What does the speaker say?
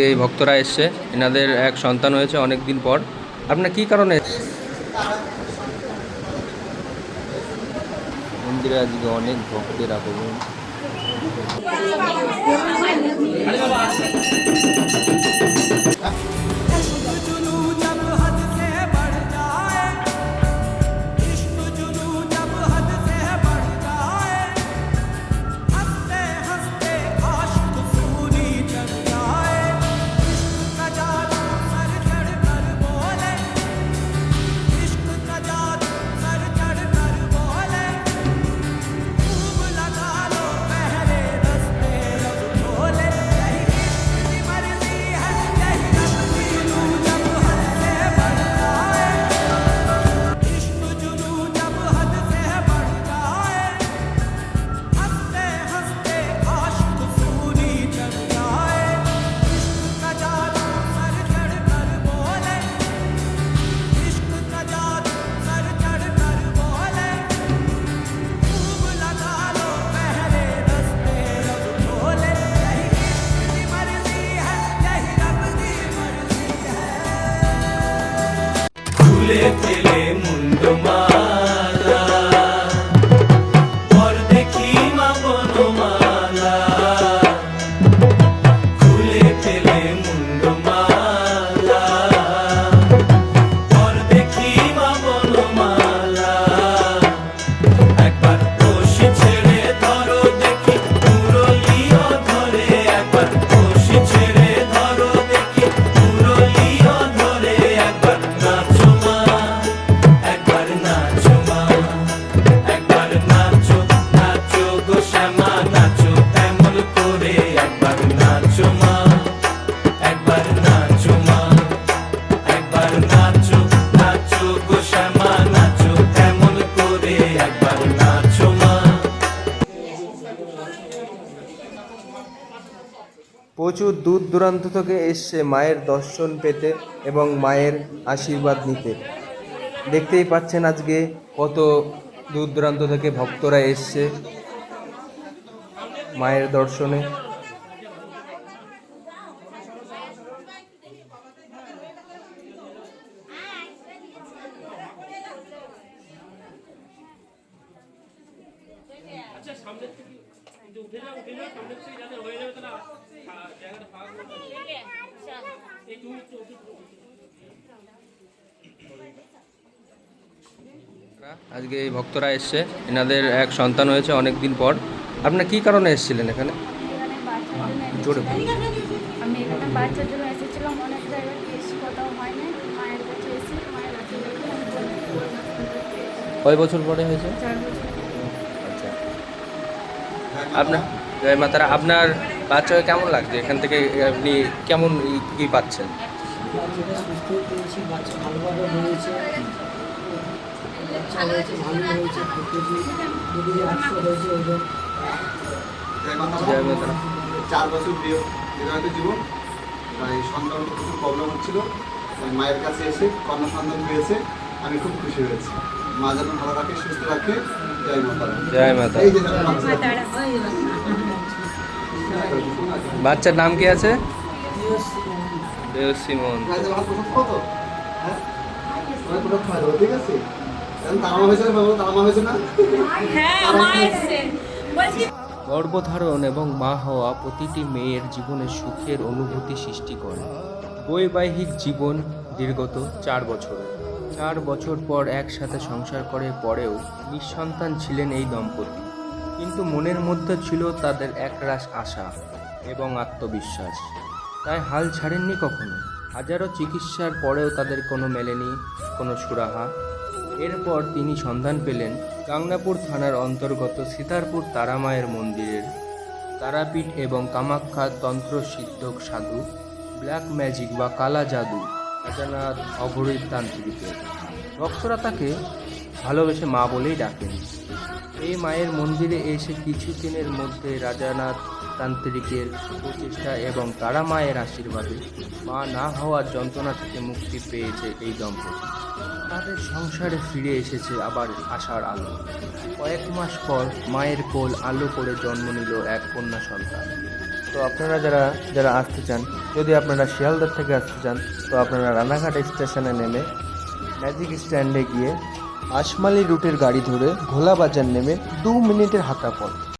এই ভক্তরা এসছে, এনাদের এক সন্তান হয়েছে অনেক দিন পর। আপনার কি কারণে মন্দিরে আজকে অনেক ভক্তের আগমন? ফুলে ফেলে মুন্ডমালা পর দেখি মা বনমালা ফুলে ফেলে মুন্ডমালা পর দেখি মা বনমালা একবার বসে ছেড়ে ধরো দেখি মুরলিও ধরে একবার বসে ছেড়ে ধরো দেখি মুরলিও ধরে একবার নাচো মা একবার নাচো মা একবার নাচো নাচো গো শ্যামা নাচো এমন করে একবার নাচো মা একবার নাচো মা একবার নাচো নাচো গো শ্যামা নাচো এমন করে একবার নাচো মা। প্রচুর দূর দূরান্ত থেকে এসছে মায়ের দর্শন পেতে এবং মায়ের আশীর্বাদ নিতে। দেখতেই পাচ্ছেন আজকে কত দূর দূরান্ত থেকে ভক্তরা এসছে মায়ের দর্শনে। আজকে এই ভক্তরা এসছে, এনাদের এক সন্তান হয়েছে অনেক দিন পর। আপনার কি কারণে এসেছিলেন এখানে? জোরে বলুন। আমি এখানে বাচ্চার জন্য এসেছিলাম, অনেক জায়গায় এসে কোথাও হয়নি, মায়ের কাছে এসে মায়ের আশীর্বাদ। কয় বছর পরে হয়েছে? 4 বছর। আচ্ছা, আপনার জয় মাতারা। আপনার বাচ্চাকে কেমন লাগছে? এখান থেকে আপনি কেমন কি পাচ্ছেন? বাচ্চাটা সুস্থ পেয়েছি, বাচ্চা ভালোভাবে হয়েছে, বাচ্চা হয়েছে ভালো হয়েছে, 800 হয়েছে ওজন। জয় মাতারা। 4 বছর বিবাহিত জীবন, তাই সন্তান প্রচুর প্রবলেম হচ্ছিল, তাই মায়ের কাছে এসে কন্যা সন্তান পেয়েছে, আমি খুব খুশি হয়েছি। মা যেন ভালো রাখে, সুস্থ রাখে। জয় মাতারা। জয় মাতা। এই যে বাচ্চা। বাচ্চার নাম কি আছে? দেবশ্রী মহন্ত। রাইজে ভালো প্রথম কত? হ্যাঁ? তোমার প্রথম খাওয়া দাওয়া, ঠিক আছে? এখন তারা মা হয়েছে না, বাবা তারা মা হয়েছে না? গর্ভধারণ এবং মা হওয়া প্রতিটি মেয়ের জীবনে সুখের অনুভূতি সৃষ্টি করে। বৈবাহিক জীবন দীর্ঘত 4 বছরের। 4 বছর পর একসাথে সংসার করে পরেও নিঃসন্তান ছিলেন এই দম্পতি, কিন্তু মনের মধ্যে ছিল তাদের একরাশ আশা এবং আত্মবিশ্বাস। তাই হাল ছাড়েননি কখনো। হাজারো চিকিৎসার পরেও তাদের কোনো মেলেনি কোনো সুরাহা। এরপর তিনি সন্ধান পেলেন গাংনাপুর থানার অন্তর্গত সীতারপুর তারামায়ের মন্দিরের তারাপীঠ এবং কামাখ্যা তন্ত্রসিদ্ধক সাধু, ব্ল্যাক ম্যাজিক বা কালা জাদু রাজানাথ অঘরীর তান্ত্রিকের। ভক্তরা তাকে ভালোবেসে মা বলেই ডাকেন। এই মায়ের মন্দিরে এসে কিছুদিনের মধ্যে রাজানাথ তান্ত্রিকের প্রচেষ্টা এবং তারা মায়ের আশীর্বাদে মা না হওয়ার যন্ত্রণা থেকে মুক্তি পেয়েছে এই দম্পতি। তাদের সংসারে ফিরে এসেছে আবার আশার আলো। কয়েক মাস পর মায়ের কোল আলো করে জন্ম নিল এক কন্যা সন্তান। তো আপনারা যারা যারা আসতে চান, যদি আপনারা শিয়ালদার থেকে আসতে চান, তো আপনারা রানাঘাট স্টেশনে নেমে ম্যাজিক স্ট্যান্ডে গিয়ে আশমালি রুটের গাড়ি ধরে ঘোলা বাজার নেমে 2 মিনিটের হাঁটা পথ।